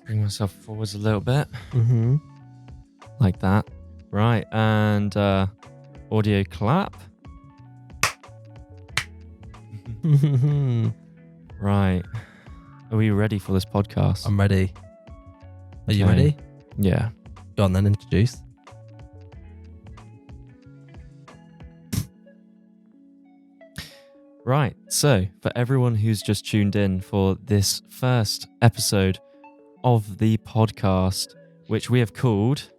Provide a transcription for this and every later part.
bring myself forwards a little bit. Mm-hmm. Like that. Right. And audio clap. Right. Are we ready for this podcast? I'm ready. Are you Okay. ready? Yeah. Go on then, introduce. Right. So, for everyone who's just tuned in for this first episode of the podcast, which we have called...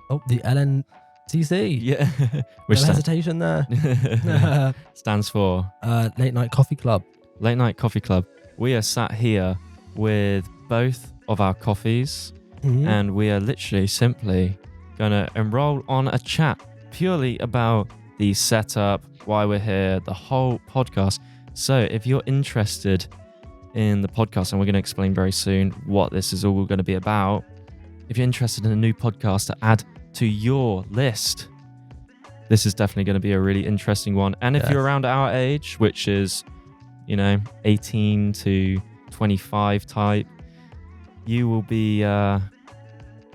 Oh, the LNTC. Yeah. No hesitation there. stands for... Late Night Coffee Club. Late Night Coffee Club. We are sat here with both of our coffees, Mhm. and we are literally simply going to enroll on a chat purely about the setup, why we're here, the whole podcast. So if you're interested in the podcast, and we're going to explain very soon what this is all going to be about, if you're interested in a new podcast to add to your list, this is definitely going to be a really interesting one. And if you're around our age, which is, 18 to 25 type, you will be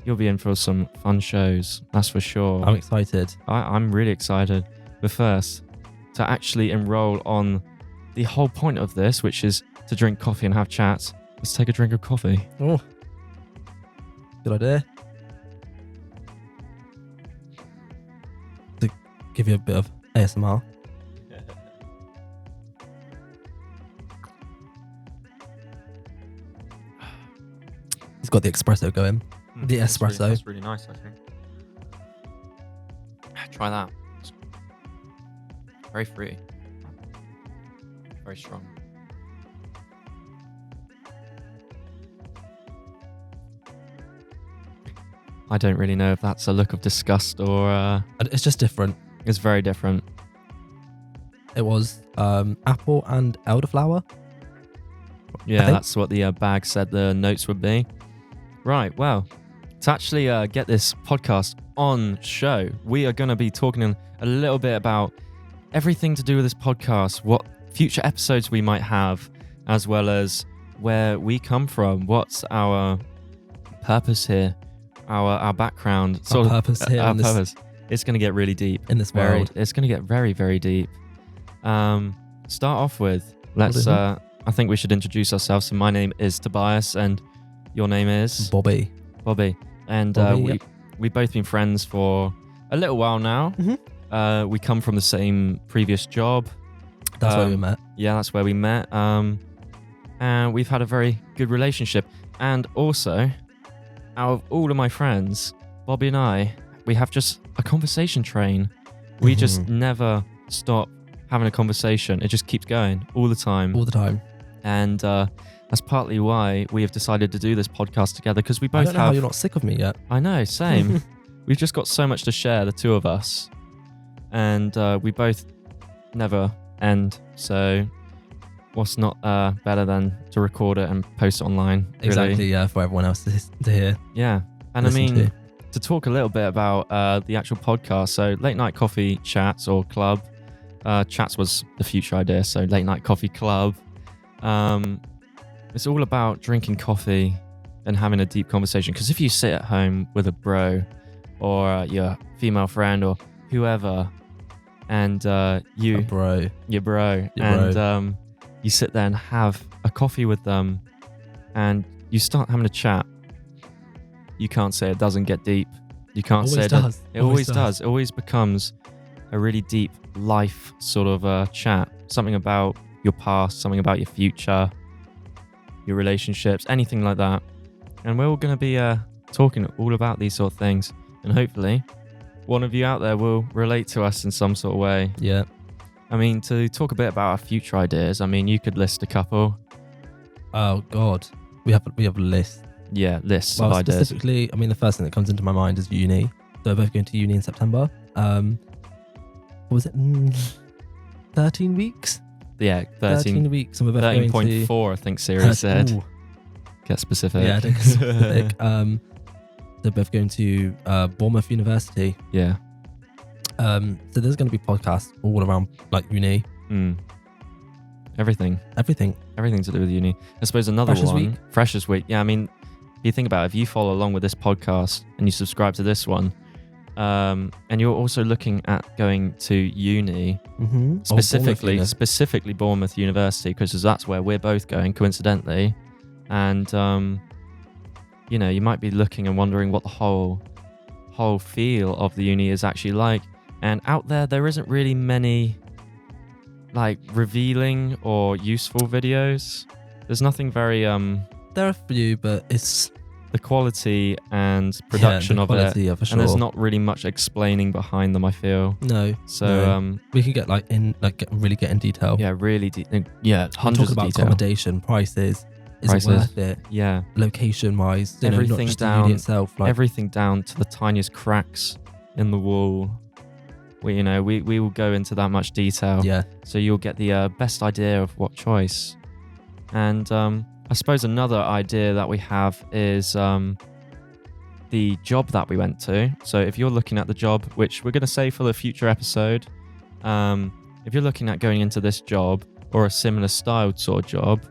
you'll be in for some fun shows, that's for sure. I'm excited. I'm really excited. But first, to actually enroll on the whole point of this, which is to drink coffee and have chats, let's take a drink of coffee. Oh, good idea. To give you a bit of ASMR. He's got the espresso going. The espresso. That's really nice, I think. Try that. It's very fruity. Very strong. I don't really know if that's a look of disgust or... It's just different. It's very different. It was apple and elderflower. Yeah, that's what the bag said the notes would be. Right, well, to actually get this podcast on show, we are going to be talking a little bit about everything to do with this podcast, what future episodes we might have, as well as where we come from, what's our purpose here, our background. Our purpose here. Our purpose. It's going to get really deep. In this world. It's going to get very, very deep. Start off with, I think we should introduce ourselves. So my name is Tobias, and your name is? Bobby. And Bobby, we've both been friends for a little while now. Mm-hmm. We come from the same previous job. That's where we met. Yeah, that's where we met. And we've had a very good relationship. And also, out of all of my friends, Bobby and I, we have just a conversation train. We just never stop having a conversation. It just keeps going all the time. All the time. And that's partly why we have decided to do this podcast together, because we both I don't know have... how you're not sick of me yet. I know, same. We've just got so much to share, the two of us. And we both never end. So what's not better than to record it and post it online? Really? Exactly, yeah, for everyone else to hear. Yeah. And Listen to talk a little bit about the actual podcast. So Late Night Coffee Chats or Club. Chats was the future idea. So Late Night Coffee Club. It's all about drinking coffee and having a deep conversation. Because if you sit at home with a bro or your female friend or whoever, and you sit there and have a coffee with them, and you start having a chat, you can't say it doesn't get deep. You can't say it does. It always does. It always becomes a really deep life sort of chat. Something about your past, something about your future, your relationships, anything like that. And we're all going to be talking all about these sort of things. And hopefully one of you out there will relate to us in some sort of way. Yeah. I mean, to talk a bit about our future ideas, I mean, you could list a couple. Oh, God. We have a list. Yeah, lists of ideas. Specifically, I mean, the first thing that comes into my mind is uni. So we're both going to uni in September. What was it? 13 weeks? Yeah, 13 weeks. And we're both going to... 13.4, I think Siri said. Ooh. Get specific. Yeah, get specific. They're both going to Bournemouth University. Yeah. So there's going to be podcasts all around like uni. Everything Everything to do with uni. I suppose another Freshers' one. Week. Freshers Week. Yeah, I mean, if you think about it, if you follow along with this podcast and you subscribe to this one, and you're also looking at going to uni, specifically Bournemouth University, because that's where we're both going, coincidentally. And, you might be looking and wondering what the whole feel of the uni is actually like. And out there isn't really many like revealing or useful videos. There's nothing very there are a few, but it's the quality and production of it, for sure. and there's not really much explaining behind them, I feel. So we could get really get in detail. Yeah, really hundreds of about detail. Accommodation prices. Is it worth it? Yeah, location wise, everything not just down the uni itself, everything down to the tiniest cracks in the wall. We will go into that much detail. Yeah. So you'll get the best idea of what choice. And I suppose another idea that we have is the job that we went to. So if you're looking at the job, which we're going to say for the future episode, if you're looking at going into this job or a similar styled sort of job,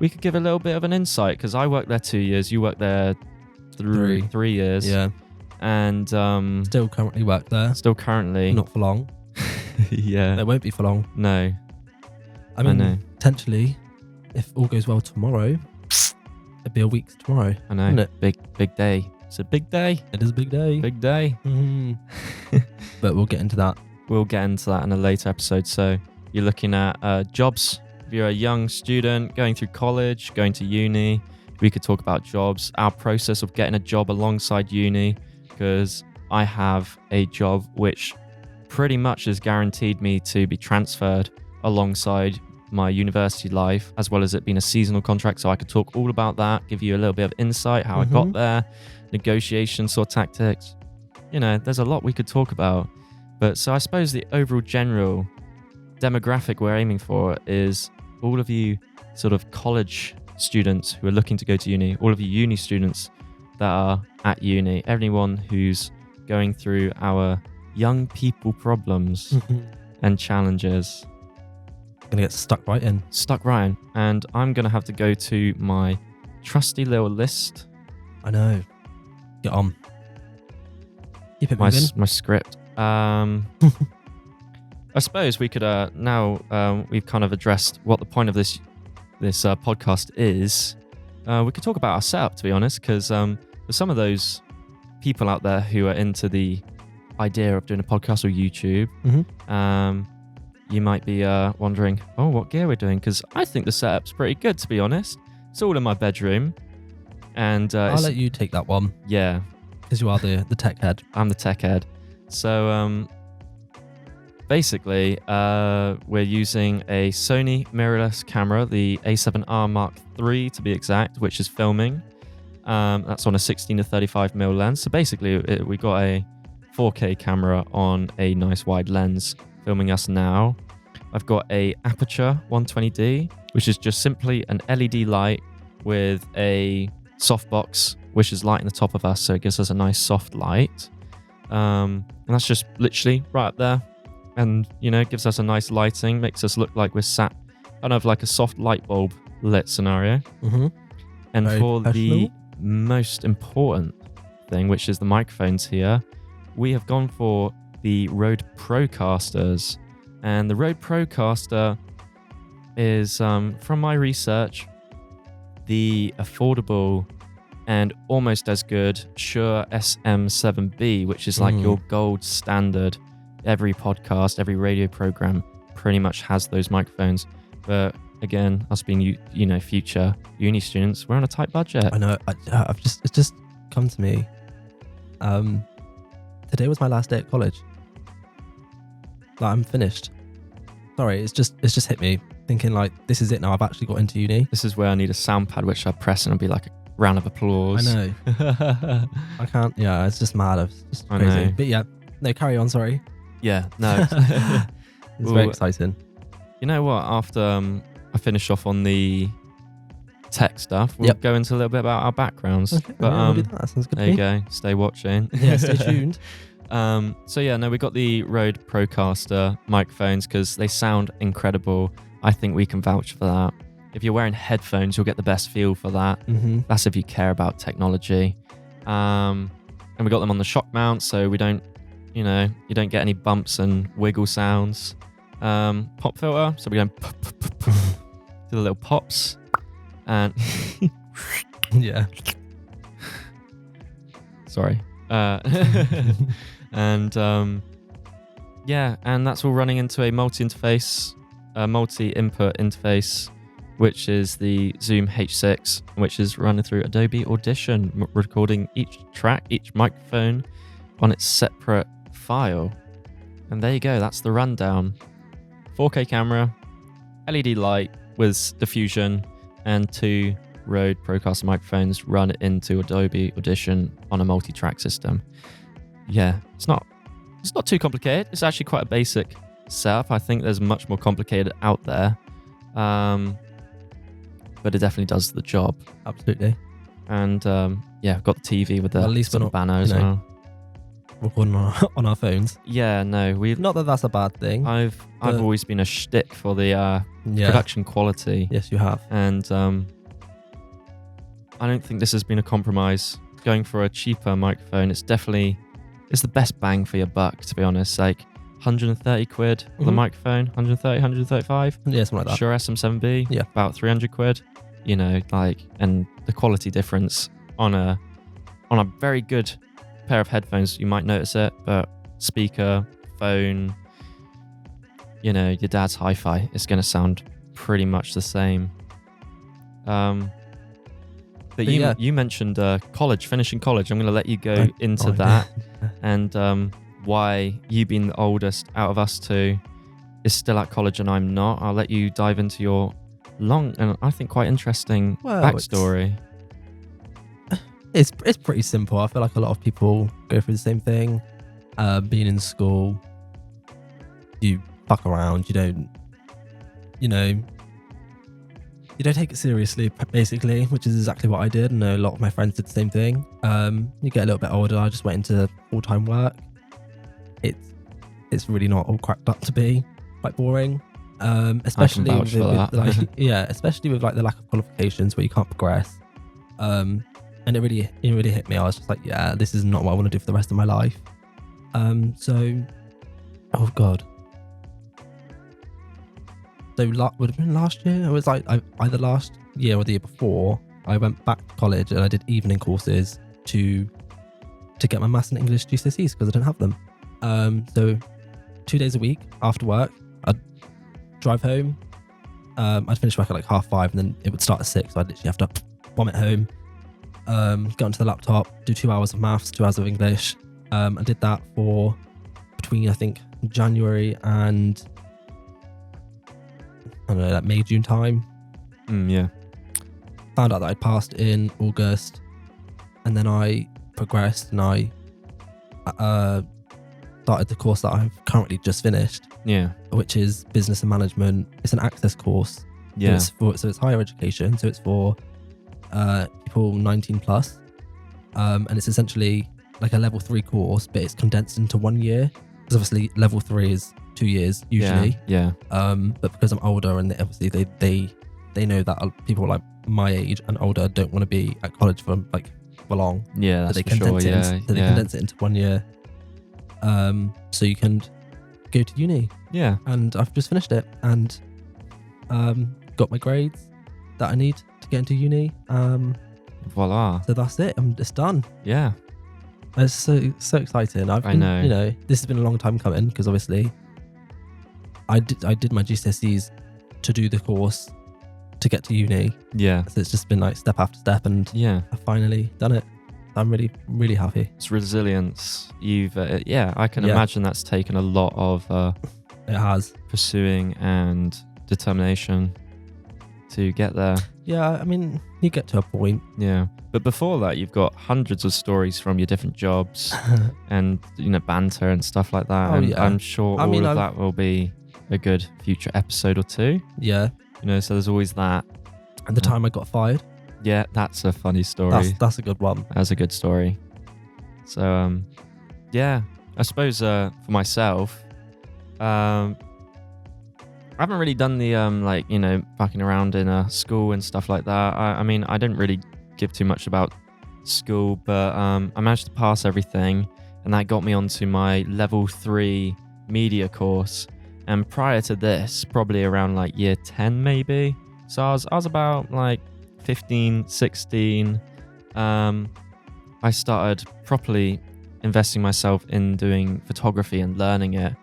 we could give a little bit of an insight, because I worked there 2 years, you worked there 3 years. Yeah. And still currently work there. Not for long. Yeah. It won't be for long. No. I mean, know. Potentially, if all goes well tomorrow, it'd be a week tomorrow. I know. Isn't it? Big day. It's a big day. It is a big day. Big day. But we'll get into that. We'll get into that in a later episode. So you're looking at jobs. If you're a young student going through college, going to uni, we could talk about jobs, our process of getting a job alongside uni, because I have a job which pretty much has guaranteed me to be transferred alongside my university life, as well as it being a seasonal contract. So I could talk all about that, give you a little bit of insight, how I got there, negotiations or tactics. There's a lot we could talk about. But so I suppose the overall general demographic we're aiming for is all of you sort of college students who are looking to go to uni, all of you uni students that are at uni, everyone who's going through our young people problems and challenges. Gonna get stuck right in. And I'm gonna have to go to my trusty little list. I know. Get on. Keep it moving. My script. I suppose we could now we've kind of addressed what the point of this podcast is. We could talk about our setup, to be honest, because for some of those people out there who are into the idea of doing a podcast or YouTube, you might be wondering, what gear we're doing, because I think the setup's pretty good, to be honest. It's all in my bedroom, and I'll let you take that one. Yeah, because you are the tech head. I'm the tech head. So basically, we're using a Sony mirrorless camera, the A7R Mark III to be exact, which is filming. That's on a 16 to 35mm lens. So basically, we got a 4K camera on a nice wide lens filming us now. I've got a Aperture 120D, which is just simply an LED light with a softbox, which is lighting the top of us, so it gives us a nice soft light. And that's just literally right up there. And, it gives us a nice lighting, makes us look like we're sat kind of like a soft light bulb lit scenario. And very for the most important thing, which is the microphones here, we have gone for the Rode Procasters. And the Rode Procaster is, from my research, the affordable and almost as good Shure SM7B, which is like your gold standard. Every podcast, every radio program pretty much has those microphones. But again, us being future uni students, we're on a tight budget. I know. It's just come to me. Today was my last day at college. Like, I'm finished. Sorry, it's just hit me. Thinking like, this is it now. I've actually got into uni. This is where I need a sound pad, which I press and it'll be like a round of applause. I know. I can't. Yeah, it's just mad. It's just crazy. I know. But yeah, no, carry on. Sorry. Yeah, no. It's very exciting. You know what? After I finish off on the tech stuff, we'll go into a little bit about our backgrounds. Okay, but we'll do that. Sounds good. There you go. Stay watching. Yeah, stay tuned. We got the Rode Procaster microphones because they sound incredible. I think we can vouch for that. If you're wearing headphones, you'll get the best feel for that. That's if you care about technology. And we got them on the shock mount, so we don't, you don't get any bumps and wiggle sounds. Pop filter, so we're going to the little pops, and Yeah. sorry. And and that's all running into a multi-input interface, which is the Zoom H6, which is running through Adobe Audition, recording each track, each microphone on its separate file. And there you go, that's the rundown. 4K camera, LED light with diffusion, and 2 Rode Procaster microphones run into Adobe Audition on a multi-track system. Yeah, it's not too complicated. It's actually quite a basic setup. I think there's much more complicated out there. But it definitely does the job. Absolutely. And I've got the TV with the at least sort of banner as well. Recording on our phones. Yeah, no, not that that's a bad thing. I've always been a shtick for the production quality. Yes, you have. And I don't think this has been a compromise. Going for a cheaper microphone, it's the best bang for your buck, to be honest. Like 130 quid for the microphone, 130, 135. Yeah, something like that. Shure SM7B, yeah, about 300 quid. And the quality difference on a very good pair of headphones, you might notice it, but speaker, phone, your dad's hi-fi, it's going to sound pretty much the same. But you mentioned finishing college. I'm going to let you go into that and why you being the oldest out of us two is still at college and I'm not. I'll let you dive into your long and I think quite interesting backstory. It's pretty simple. I feel like a lot of people go through the same thing. Being in school, you fuck around. You don't take it seriously, basically, which is exactly what I did. And a lot of my friends did the same thing. You get a little bit older. I just went into full-time work. It's really not all cracked up to be quite boring. Especially especially with like the lack of qualifications where you can't progress. And it really hit me. I was just like, yeah, this is not what I want to do for the rest of my life. Oh god. So would have been last year. It was like either last year or the year before. I went back to college and I did evening courses to get my maths and English GCSEs because I didn't have them. So 2 days a week after work, I'd drive home. I'd finish work at like 5:30 and then it would start at 6. So I'd literally have to bomb it home, get onto the laptop, do 2 hours of maths, 2 hours of English. I did that for between, I think, January and I don't know, like May, June time. Yeah. Found out that I'd passed in August, and then I progressed and I started the course that I've currently just finished. Yeah. Which is business and management. It's an access course. Yeah. So it's higher education. So it's for people 19 plus. And it's essentially like a level 3 course, but it's condensed into 1 year. Because obviously level 3 is 2 years usually. Yeah. But because I'm older and obviously they know that people like my age and older don't want to be at college for long. Yeah, that's they for condense sure. They condense it into 1 year. So you can go to uni. Yeah. And I've just finished it and got my grades that I need to get into uni. Voila. So that's it. It's done. Yeah. It's so exciting. I know. This has been a long time coming because obviously I did my GCSEs to do the course to get to uni. Yeah. So it's just been like step after step and I've finally done it. I'm really, really happy. It's resilience. You've, I can imagine that's taken a lot of it has pursuing and determination to get there. Yeah, I mean, you get to a point. Yeah. But before that, you've got hundreds of stories from your different jobs and, banter and stuff like that. I'm sure all of that will be a good future episode or two. Yeah. So there's always that. And the time I got fired. Yeah, that's a funny story. That's a good one. That's a good story. So, I suppose for myself, I haven't really done the fucking around in a school and stuff like that. I mean, I didn't really give too much about school, but I managed to pass everything, and that got me onto my level 3 media course. And prior to this, probably around like year 10 maybe, so I was about like 15, 16. I started properly investing myself in doing photography and learning it.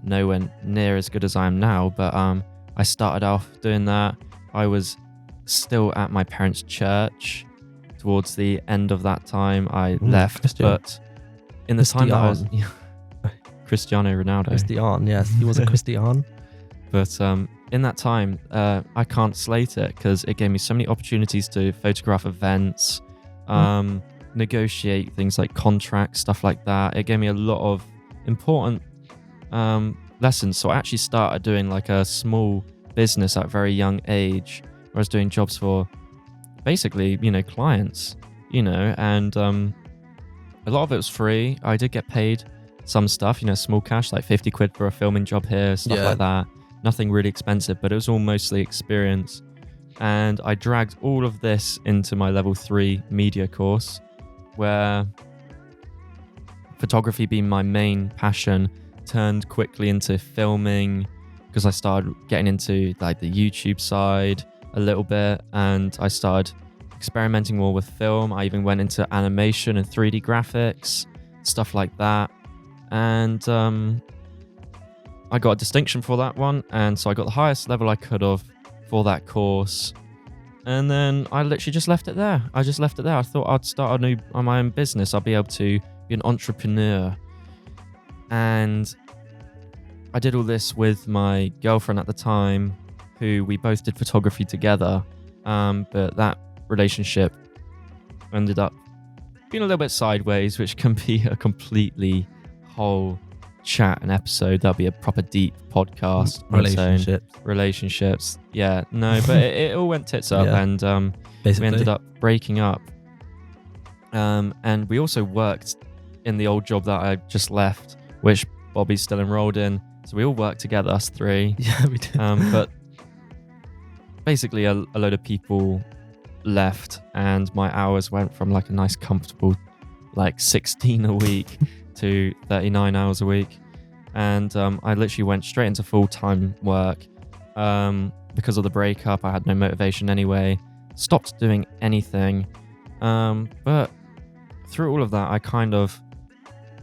Nowhere near as good as I am now, but I started off doing that. I was still at my parents' church towards the end of that time. I left, Christian. But in the time that I was Cristiano Ronaldo. Christian, yes, he was a Christian. But in that time, I can't slate it because it gave me so many opportunities to photograph events, negotiate things like contracts, stuff like that. It gave me a lot of important lessons. So I actually started doing like a small business at a very young age, where I was doing jobs for basically, clients, and a lot of it was free. I did get paid some stuff, small cash, like 50 quid for a filming job here, stuff like that. Nothing really expensive, but it was all mostly experience. And I dragged all of this into my level 3 media course, where photography being my main passion turned quickly into filming, because I started getting into like the YouTube side a little bit, and I started experimenting more with film. I even went into animation and 3D graphics, stuff like that. And I got a distinction for that one, and so I got the highest level I could have for that course. And then I literally just left it there. I thought I'd start my own business. I'll be able to be an entrepreneur. And I did all this with my girlfriend at the time, who we both did photography together. But that relationship ended up being a little bit sideways, which can be a completely whole chat and episode. That'll be a proper deep podcast. Relationships. Yeah, no, but it all went tits up, and we ended up breaking up. And we also worked in the old job that I just left, which Bobby's still enrolled in. So we all worked together, us three. Yeah, we did. But basically a load of people left, and my hours went from like a nice comfortable like 16 a week to 39 hours a week. And I literally went straight into full-time work. Because of the breakup, I had no motivation anyway. Stopped doing anything. But through all of that, I kind of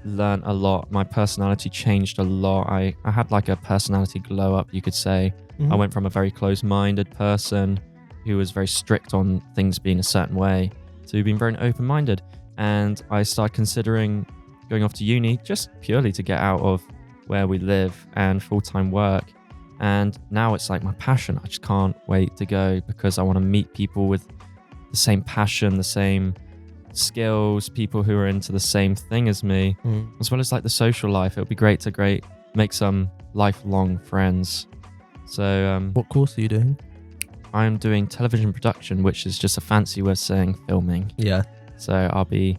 learned a lot. My personality changed a lot. I had like a personality glow up, you could say. I went from a very closed-minded person who was very strict on things being a certain way to being very open-minded. And I started considering going off to uni just purely to get out of where we live and full-time work. And now it's like my passion. I just can't wait to go, because I want to meet people with the same passion, the same skills, people who are into the same thing as me, as well as like the social life. It would be great to make some lifelong friends. So what course are you doing? I'm doing television production, which is just a fancy way of saying filming. Yeah. So I'll be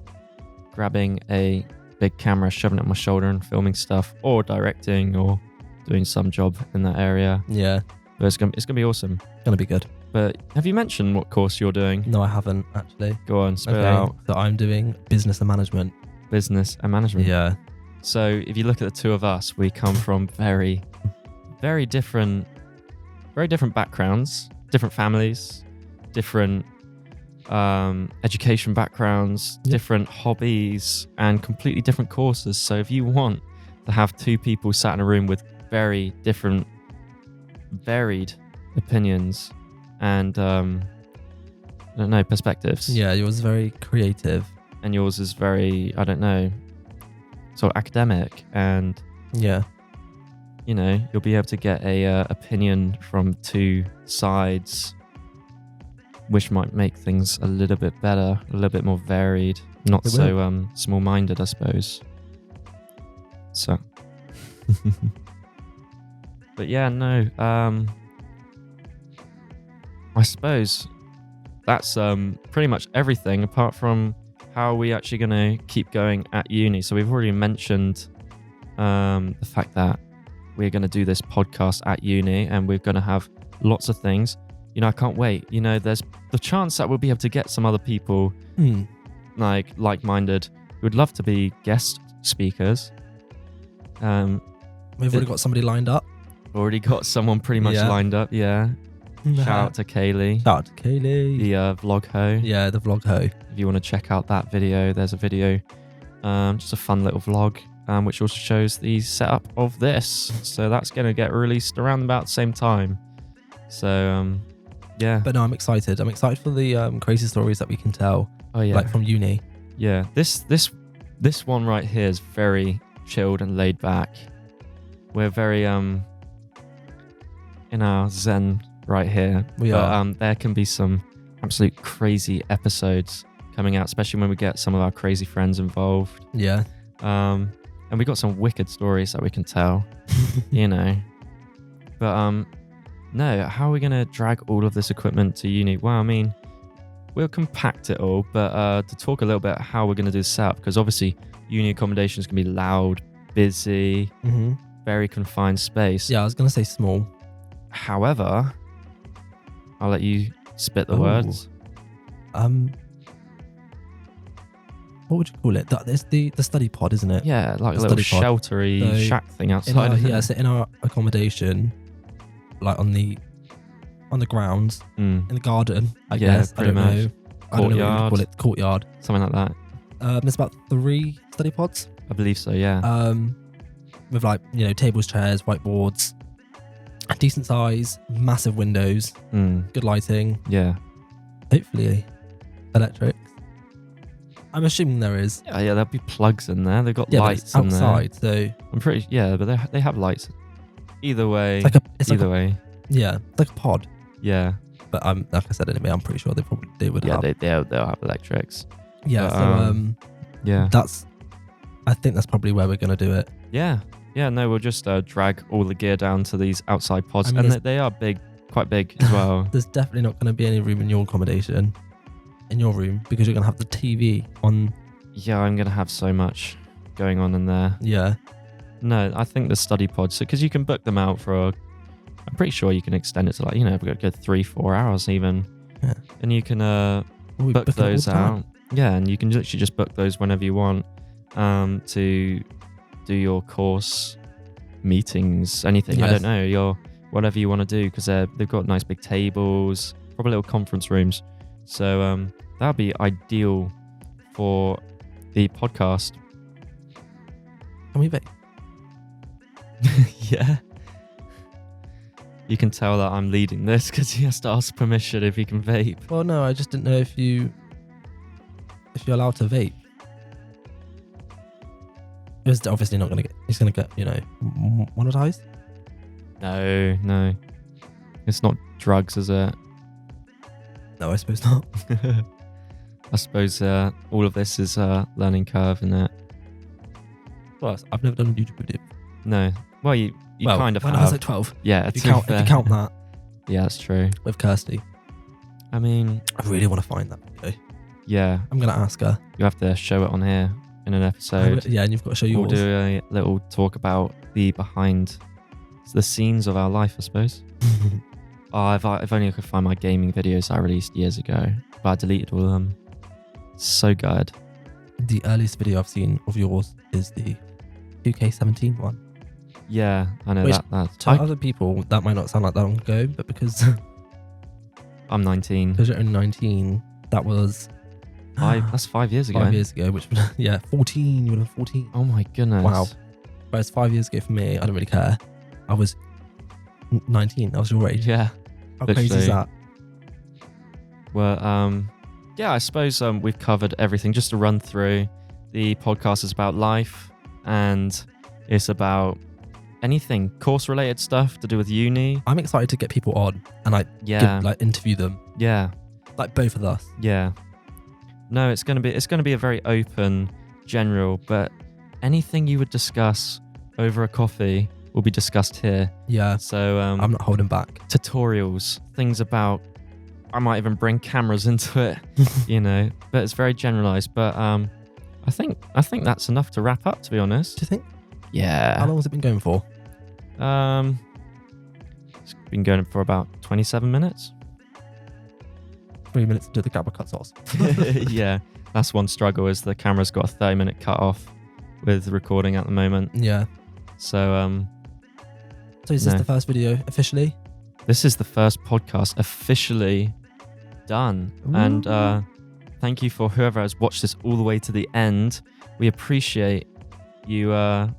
grabbing a big camera, shoving it on my shoulder and filming stuff, or directing, or doing some job in that area. Yeah. But it's gonna be awesome. Gonna be good. But have you mentioned what course you're doing? No, I haven't actually. Go on, spit it out. So I'm doing business and management. Business and management. Yeah. So if you look at the two of us, we come from very, very different backgrounds, different families, different education backgrounds, different hobbies, and completely different courses. So if you want to have two people sat in a room with very different, varied opinions and I don't know, perspectives. Yeah, yours is very creative. And yours is very, I don't know, sort of academic, and you'll be able to get a opinion from two sides, which might make things a little bit better, a little bit more varied, not so small-minded, I suppose. So, but yeah, no, I suppose that's pretty much everything, apart from how we actually going to keep going at uni. So we've already mentioned the fact that we're going to do this podcast at uni, and we're going to have lots of things. I can't wait. There's the chance that we'll be able to get some other people like-minded who would love to be guest speakers. We've already got somebody lined up. Already got someone pretty much lined up, yeah. Shout out to Kaylee. The vlog ho. Yeah, the vlog ho. If you want to check out that video, there's a video, just a fun little vlog, which also shows the setup of this. So that's going to get released around about the same time. So, yeah. But no, I'm excited. I'm excited for the crazy stories that we can tell. Oh, yeah. Like from uni. Yeah. This one right here is very chilled and laid back. We're very, in our zen right here. We are. There can be some absolute crazy episodes coming out, especially when we get some of our crazy friends involved. Yeah. And we got some wicked stories that we can tell, But no, how are we going to drag all of this equipment to uni? Well, I mean, we'll compact it all, but to talk a little bit how we're going to do the setup, because obviously uni accommodation is going to be loud, busy, very confined space. Yeah, I was going to say small. However, I'll let you spit the words. What would you call it? It's the study pod, isn't it? Yeah, like a little sheltery shack thing outside. So in our accommodation, like on the grounds, in the garden, I guess. I don't know. Courtyard. I don't know what you call it. Courtyard. Something like that. There's about 3 study pods. I believe so, yeah. With tables, chairs, whiteboards, decent size, massive windows, good lighting. Yeah. Hopefully, electrics. I'm assuming there is. Yeah, there'll be plugs in there. They've got lights in there. Outside, so I'm pretty. Yeah, but they have lights. Either way. Either way. Yeah, it's like a pod. Yeah. But like I said, anyway, I'm pretty sure they would have. Yeah, they'll have electrics. Yeah. But, yeah. I think that's probably where we're gonna do it. Yeah. Yeah. No, we'll just drag all the gear down to these outside pods, I mean, and they are big, quite big as well. There's definitely not going to be any room in your accommodation, in your room, because you're going to have the TV on. Yeah, I'm going to have so much going on in there. Yeah. No, I think the study pods, because you can book them out for, I'm pretty sure you can extend it to a good 3-4 hours even. Yeah. And you can book those out. Yeah, and you can literally just book those whenever you want to do your course meetings, anything. Yes. I don't know, whatever you want to do, because they've got nice big tables, probably little conference rooms. So that'd be ideal for the podcast. Can we vape? Yeah. You can tell that I'm leading this because he has to ask permission if he can vape. Well, no, I just didn't know if you're allowed to vape. It's obviously not going to get. He's going to get, monetized. No, it's not drugs, is it? No, I suppose not. I suppose all of this is a learning curve, isn't it? Well, I've never done a YouTube video. No. Well, you kind of have. When I was like 12. Yeah, if you count that. Yeah, that's true. With Kirsty. I mean, I really want to find that video. Yeah. I'm going to ask her. You have to show it on here in an episode. Yeah, and you've got to show yours. We'll do a little talk about the scenes of our life, I suppose. If only I could find my gaming videos I released years ago, but I deleted all of them. So good. The earliest video I've seen of yours is the 2K17 one. Yeah, I know that. To other people, that might not sound like that long ago, but because I'm 19. Because you're only 19, that was... That's 5 years ago. 5 years ago, which, 14. You would have 14. Oh my goodness. Wow. Whereas 5 years ago for me, I don't really care. I was 19. I was your age. Yeah. How crazy is that? Well, yeah, I suppose we've covered everything. Just to run through, the podcast is about life, and it's about anything course-related stuff to do with uni. I'm excited to get people on and interview them. Yeah. Like both of us. Yeah. No, it's gonna be a very open, general, but anything you would discuss over a coffee will be discussed here. Yeah. So I'm not holding back. Tutorials, things about. I might even bring cameras into it, but it's very generalized. But I think that's enough to wrap up, to be honest. Do you think? Yeah. How long has it been going for? It's been going for about 27 minutes. 3 minutes until the camera cuts off. Yeah, that's one struggle is the camera's got a 30-minute cut off with recording at the moment. Yeah. So So is this the first video officially? this is the first podcast officially done. Ooh. And thank you for whoever has watched this all the way to the end. We appreciate you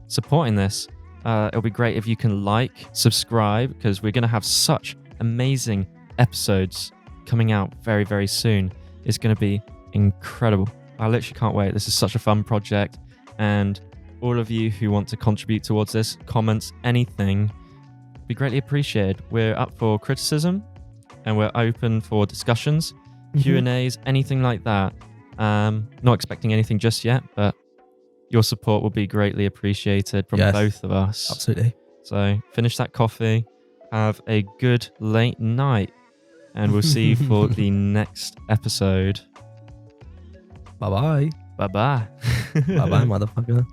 supporting this. It'll be great if you can like, subscribe, because we're going to have such amazing episodes coming out very, very soon. It's going to be incredible. I literally can't wait. This is such a fun project. And all of you who want to contribute towards this, comments, anything, be greatly appreciated. We're up for criticism and we're open for discussions, Q&As, anything like that. Not expecting anything just yet, but your support will be greatly appreciated from both of us. Absolutely. So finish that coffee, have a good late night, and we'll see you for the next episode. Bye-bye. Bye-bye. Bye-bye, motherfucker.